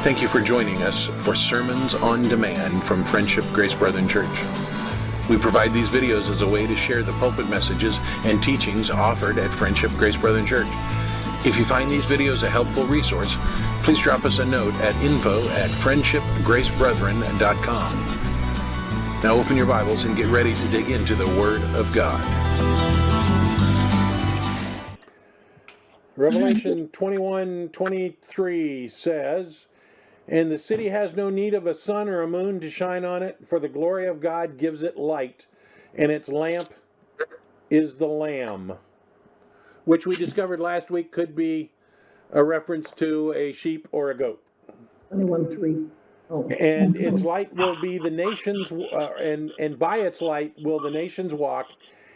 Thank you for joining us for Sermons on Demand from Friendship Grace Brethren Church. We provide these videos as a way to share the pulpit messages and teachings offered at Friendship Grace Brethren Church. If you find these videos a helpful resource, please drop us a note at info@friendshipgracebrethren.com. Now open your Bibles and get ready to dig into the Word of God. Revelation 21:23 says, "And the city has no need of a sun or a moon to shine on it, for the glory of God gives it light, and its lamp is the Lamb," which we discovered last week could be a reference to a sheep or a goat. 21:3. Oh. And its light will be the nations, and by its light will the nations walk,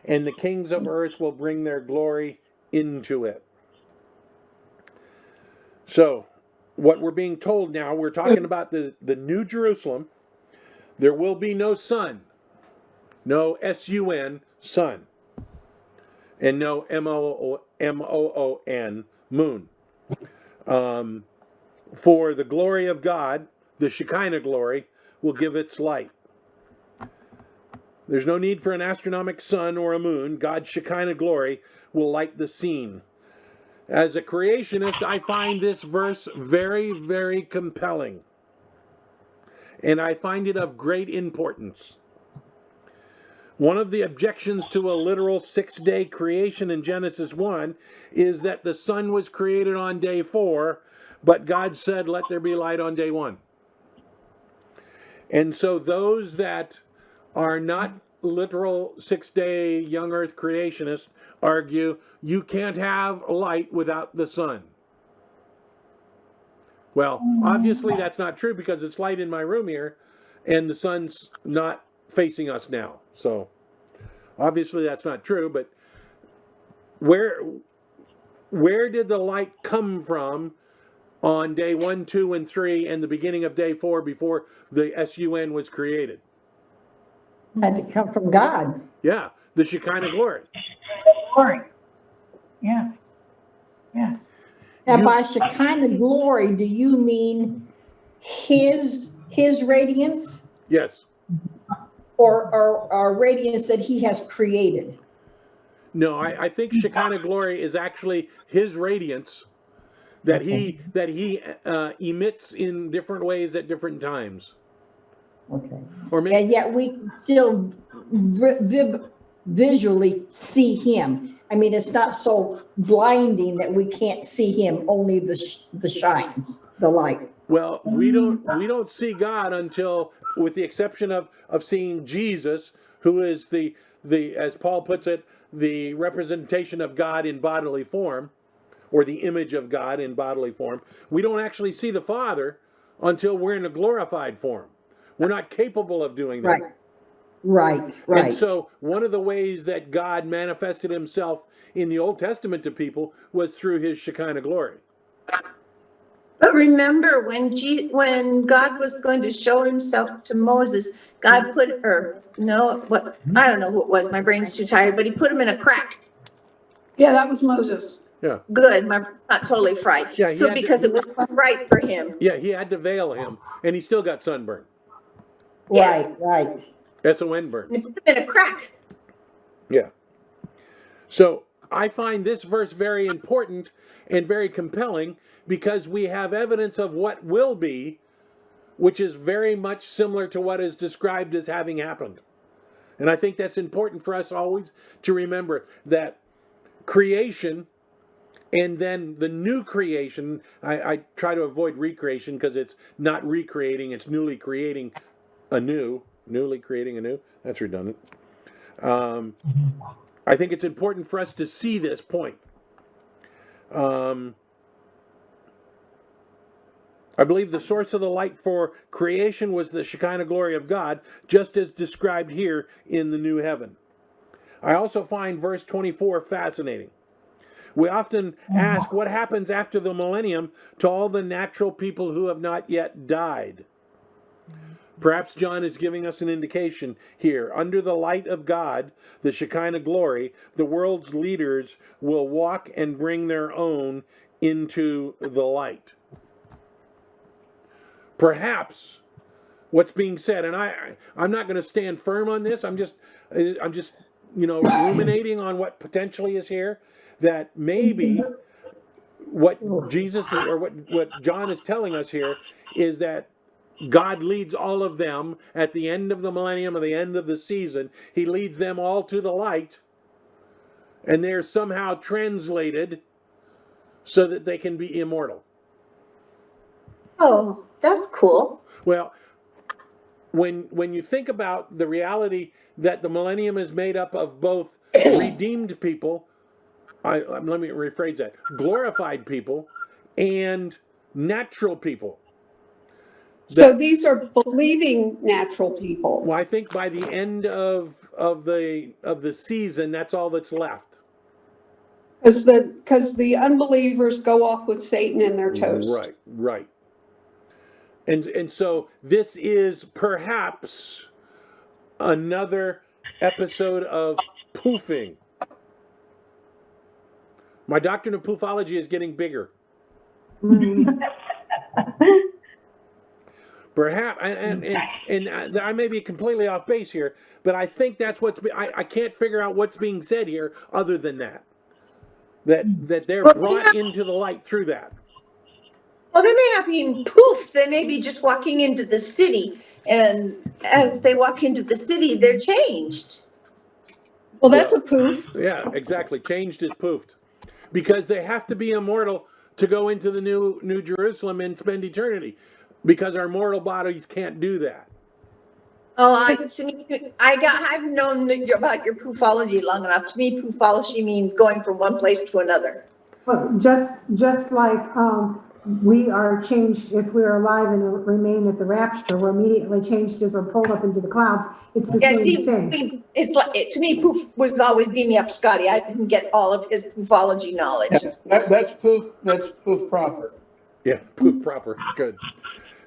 and the kings of earth will bring their glory into it. So, what we're being told now, we're talking about the New Jerusalem. There will be no sun, no S-U-N, sun, and no M-O-O-N, moon. For the glory of God, the Shekinah glory, will give its light. There's no need for an astronomical sun or a moon. God's Shekinah glory will light the scene. As a creationist, I find this verse very, very compelling. And I find it of great importance. One of the objections to a literal 6-day creation in Genesis 1 is that the sun was created on day 4, but God said, "Let there be light" on day 1. And so those that are not literal 6-day young earth creationists argue you can't have light without the sun. Well, obviously that's not true because it's light in my room here and the sun's not facing us now. So obviously that's not true, but where did the light come from on day 1, 2, and 3 and the beginning of day 4 before the S-U-N was created? Had to come from God. Yeah, the Shekinah glory. Glory. Yeah. Yeah. Now, by Shekinah glory, do you mean his radiance Yes. or radiance that he has created? No, I think Shekinah glory is actually his radiance that he emits in different ways at different times. Okay. Or maybe, And yet we can still visually see him. I mean, it's not so blinding that we can't see him, only the shine, the light. well, we don't see God until, with the exception of seeing Jesus, who is the as Paul puts it, the representation of God in bodily form, or the image of God in bodily form. We don't actually see the Father until we're in a glorified form. We're not capable of doing that. Right. And so one of the ways that God manifested himself in the Old Testament to people was through his Shekinah glory. But remember when God was going to show himself to Moses, God I don't know who it was, my brain's too tired, but he put him in a crack. Yeah, that was Moses. Yeah. Good, my not totally fried. Yeah, so because it was right for him. Yeah, he had to veil him, and he still got sunburn. Right. S-O-N burn. And he put him in a crack. Yeah. So I find this verse very important and very compelling because we have evidence of what will be, which is very much similar to what is described as having happened. And I think that's important for us always to remember that creation and then the new creation, I try to avoid recreation because it's not recreating, it's newly creating anew. Newly creating anew. That's redundant. I think it's important for us to see this point. I believe the source of the light for creation was the Shekinah glory of God, just as described here in the new heaven. I also find verse 24 fascinating. We often ask what happens after the millennium to all the natural people who have not yet died. Perhaps John is giving us an indication here. Under the light of God, the Shekinah glory, the world's leaders will walk and bring their own into the light. perhaps what's being said, and I'm not going to stand firm on this. I'm just ruminating on what potentially is here. That maybe what Jesus is, or what John is telling us here is that God leads all of them at the end of the millennium, or the end of the season. He leads them all to the light, and they're somehow translated so that they can be immortal. Oh, that's cool. Well, when you think about the reality that the millennium is made up of both redeemed people, let me rephrase that, glorified people and natural people. So these are believing natural people. Well, I think by the end of the season, that's all that's left. Because the unbelievers go off with Satan in their toast. Right. And so this is perhaps another episode of poofing. My doctrine of poofology is getting bigger. Perhaps, and I may be completely off base here, but I think that's I can't figure out what's being said here other than that they're brought into the light through that. Well, they may not be poofed. They may be just walking into the city. And as they walk into the city, they're changed. Well, that's a poof. Yeah, exactly. Changed is poofed. Because they have to be immortal to go into the New Jerusalem and spend eternity. Because our mortal bodies can't do that. Oh, I've known about your poofology long enough. To me, poofology means going from one place to another. Well, just like we are changed if we're alive and remain at the rapture, we're immediately changed as we're pulled up into the clouds. It's the same thing. It's like, to me, poof was always beam me up, Scotty. I didn't get all of his poofology knowledge. That's poof proper. Yeah, poof proper. Good.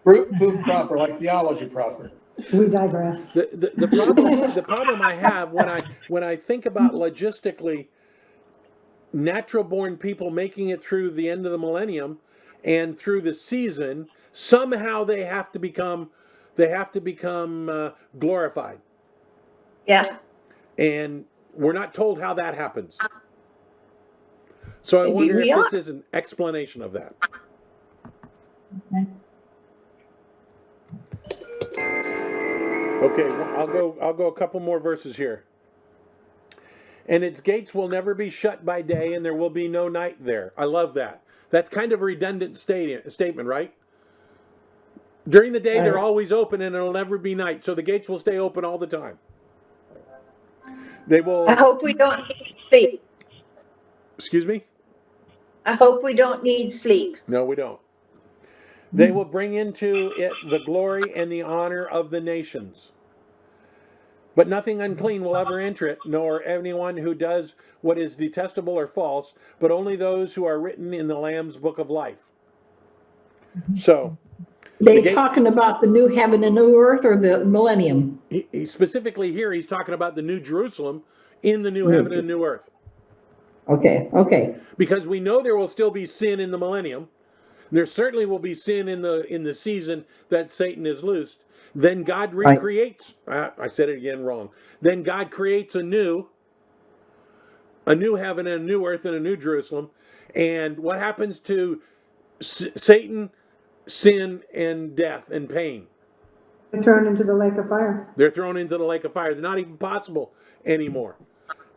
Poof proper, like theology proper. We digress. The problem I have when I think about logistically natural born people making it through the end of the millennium and through the season, somehow they have to become glorified. Yeah. And we're not told how that happens. So I wonder if this is an explanation of that. Okay, well, I'll go a couple more verses here. And its gates will never be shut by day, and there will be no night there. I love that. That's kind of a redundant statement, right? During the day, they're always open, and it'll never be night. So the gates will stay open all the time. They will. I hope we don't need sleep. Excuse me? I hope we don't need sleep. No, we don't. They will bring into it the glory and the honor of the nations. But nothing unclean will ever enter it, nor anyone who does what is detestable or false, but only those who are written in the Lamb's book of life. So, They're talking about the new heaven and new earth, or the millennium? He specifically here, he's talking about the New Jerusalem in the new heaven and new earth. Okay. Because we know there will still be sin in the millennium. There certainly will be sin in the season that Satan is loosed. Then God recreates. I said it again wrong. Then God creates a new heaven and a new earth and a new Jerusalem. And what happens to Satan, sin, and death and pain? They're thrown into the lake of fire. They're thrown into the lake of fire. They're not even possible anymore.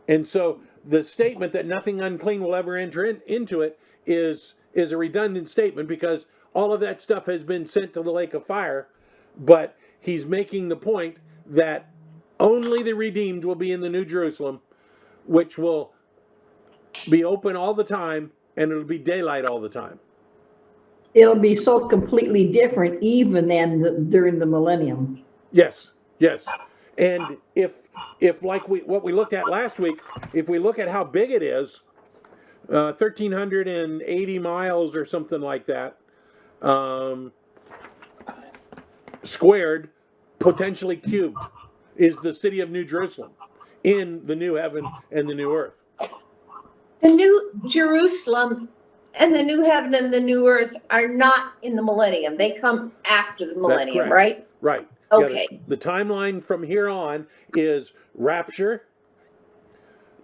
And so the statement that nothing unclean will ever enter into it is a redundant statement, because all of that stuff has been sent to the lake of fire. But he's making the point that only the redeemed will be in the New Jerusalem, which will be open all the time, and it'll be daylight all the time. It'll be so completely different even than during the millennium. Yes. And if like what we looked at last week, if we look at how big it is, 1,380 miles or something like that, squared, potentially cubed, is the city of New Jerusalem in the new heaven and the new earth. The New Jerusalem and the new heaven and the new earth are not in the millennium. They come after the millennium, correct. right? Right. Okay. Yeah, the timeline from here on is rapture,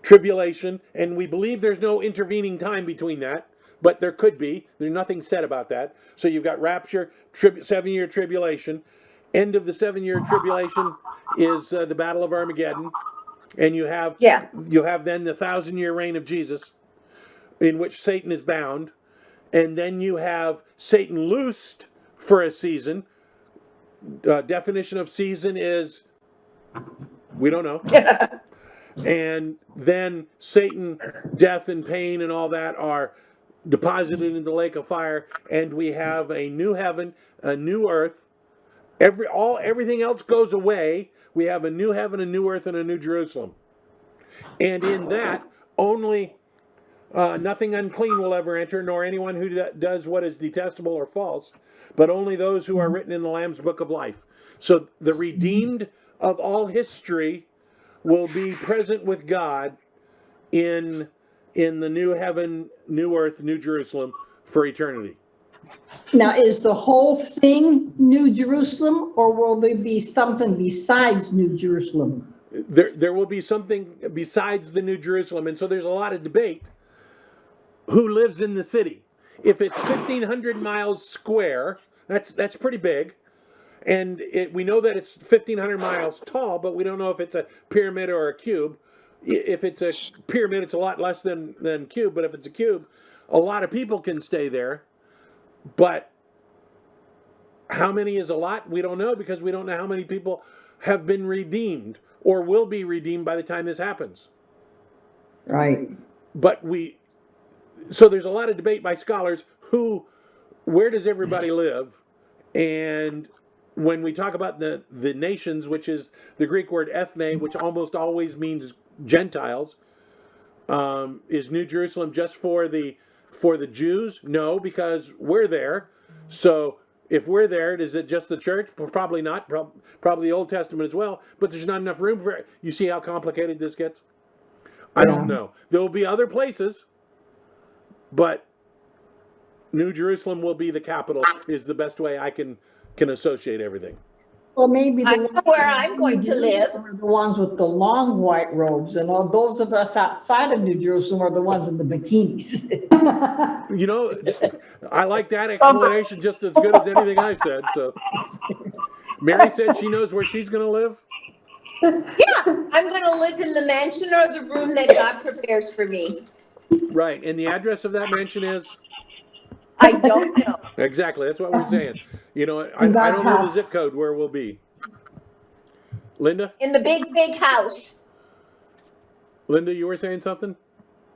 tribulation, and we believe there's no intervening time between that, but there could be. There's nothing said about that. So you've got rapture, 7-year tribulation. End of the 7-year tribulation is the Battle of Armageddon, and you have then the 1,000-year reign of Jesus, in which Satan is bound, and then you have Satan loosed for a season. Definition of season is we don't know. And then Satan, death and pain and all that are deposited in the lake of fire, and we have a new heaven, a new earth. Everything else goes away. We have a new heaven, a new earth, and a new Jerusalem. And in that, only nothing unclean will ever enter, nor anyone who does what is detestable or false, but only those who are written in the Lamb's book of life. So the redeemed of all history will be present with God in the new heaven, new earth, new Jerusalem for eternity. Now, is the whole thing New Jerusalem, or will there be something besides New Jerusalem? There will be something besides the New Jerusalem, and so there's a lot of debate. Who lives in the city? If it's 1,500 miles square, that's pretty big. And we know that it's 1,500 miles tall, but we don't know if it's a pyramid or a cube. If it's a pyramid, it's a lot less than cube. But if it's a cube, a lot of people can stay there. But how many is a lot? We don't know, because we don't know how many people have been redeemed or will be redeemed by the time this happens. Right. But so there's a lot of debate by scholars where does everybody live? And when we talk about the nations, which is the Greek word ethne, which almost always means Gentiles, is New Jerusalem just for the Jews? No, because we're there. So if we're there, is it just the church? Probably not. Probably the Old Testament as well. But there's not enough room for it. You see how complicated this gets? I don't know. There will be other places, but New Jerusalem will be the capital, is the best way I can associate everything. Well, maybe I know where I'm going to live. Are the ones with the long white robes, and all those of us outside of New Jerusalem are the ones in the bikinis. You know, I like that explanation just as good as anything I've said. So, Mary said she knows where she's going to live. Yeah, I'm going to live in the mansion or the room that God prepares for me. Right, and the address of that mansion is? I don't know. Exactly, that's what we're saying. You know, I don't know the zip code where we'll be. Linda? In the big, big house. Linda, you were saying something?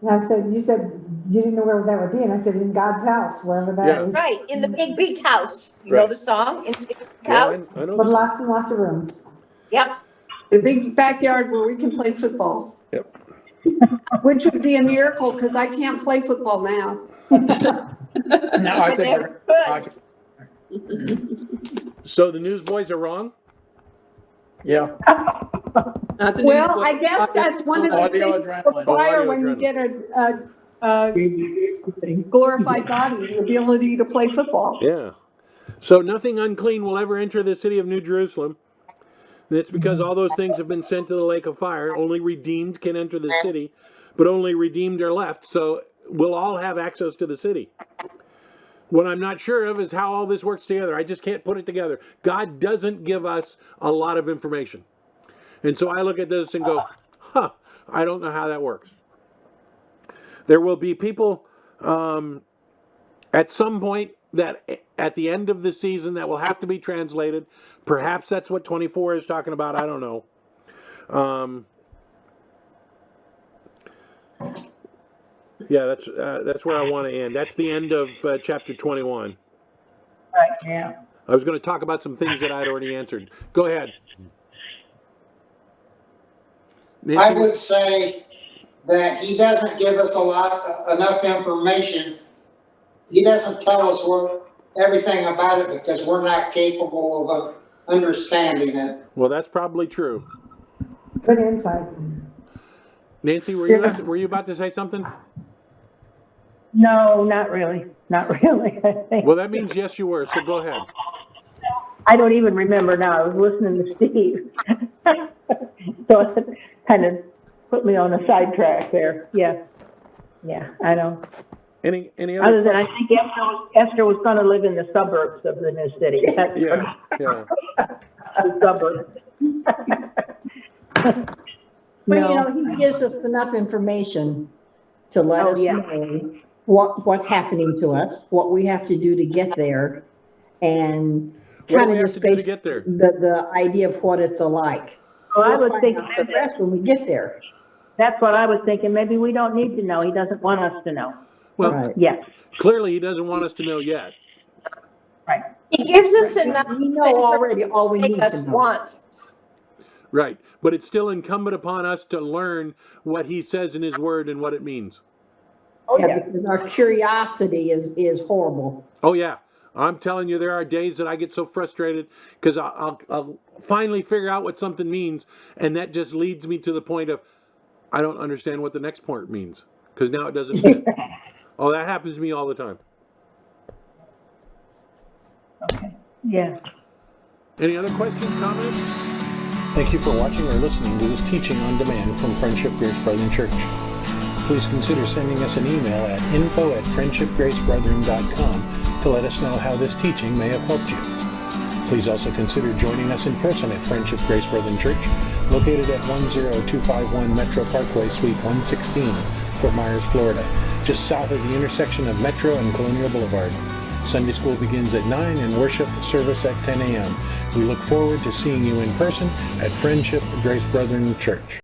And you said you didn't know where that would be, and I said in God's house, wherever that is. Right, in the big, big house. You know the song? In the big, big house? I know. With lots and lots of rooms. Yep. The big backyard where we can play football. Yep. Which would be a miracle, because I can't play football now. No, I think So the newsboys are wrong? yeah. Well, I guess that's one of the Audio things adrenaline. require when you get a glorified body, the ability to play football. Yeah. So nothing unclean will ever enter the city of New Jerusalem. And it's because all those things have been sent to the lake of fire. Only redeemed can enter the city, but only redeemed are left. So we'll all have access to the city. What I'm not sure of is how all this works together. I just can't put it together. God doesn't give us a lot of information. And so I look at this and go, I don't know how that works. There will be people at some point that at the end of the season that will have to be translated. Perhaps that's what 24 is talking about. I don't know. Yeah, that's where I want to end. That's the end of chapter 21. Right, yeah. I was going to talk about some things that I'd already answered. Go ahead. Nancy? I would say that he doesn't give us enough information. He doesn't tell us everything about it because we're not capable of understanding it. Well, that's probably true. Good insight. Nancy, were you about to say something? No, not really. Not really, I think. Well, that means yes, you were, so go ahead. I don't even remember now. I was listening to Steve. So it kind of put me on a sidetrack there. Yeah. Yeah, I know. Any Other other? than I think Esther was going to live in the suburbs of the new city. That's Yeah, yeah. the suburbs. But, No. he gives us enough information to let Oh, us yeah. know what's happening to us, what we have to do to get there, and What do kind we of have just to do to base get there? the idea of what it's like. Well, I We'll was find thinking out the rest when we get there. that's what I was thinking. Maybe we don't need to know. He doesn't want us to know. Well, Right. Yes, clearly he doesn't want us to know yet. right. He gives us enough We know already all we to need make us to know. want. Right. But it's still incumbent upon us to learn what he says in his word and what it means. Oh, Yeah, yeah. because our curiosity is horrible. Oh, yeah. I'm telling you, there are days that I get so frustrated because I'll finally figure out what something means, and that just leads me to the point of I don't understand what the next part means because now it doesn't fit. Oh, that happens to me all the time. Okay. Yeah. Any other questions, comments? Thank you for watching or listening to this teaching on demand from Friendship Grace Brethren Church. Please consider sending us an email at info@friendshipgracebrethren.com to let us know how this teaching may have helped you. Please also consider joining us in person at Friendship Grace Brethren Church, located at 10251 Metro Parkway, Suite 116, Fort Myers, Florida, just south of the intersection of Metro and Colonial Boulevard. Sunday school begins at 9 and worship service at 10 a.m. We look forward to seeing you in person at Friendship Grace Brethren Church.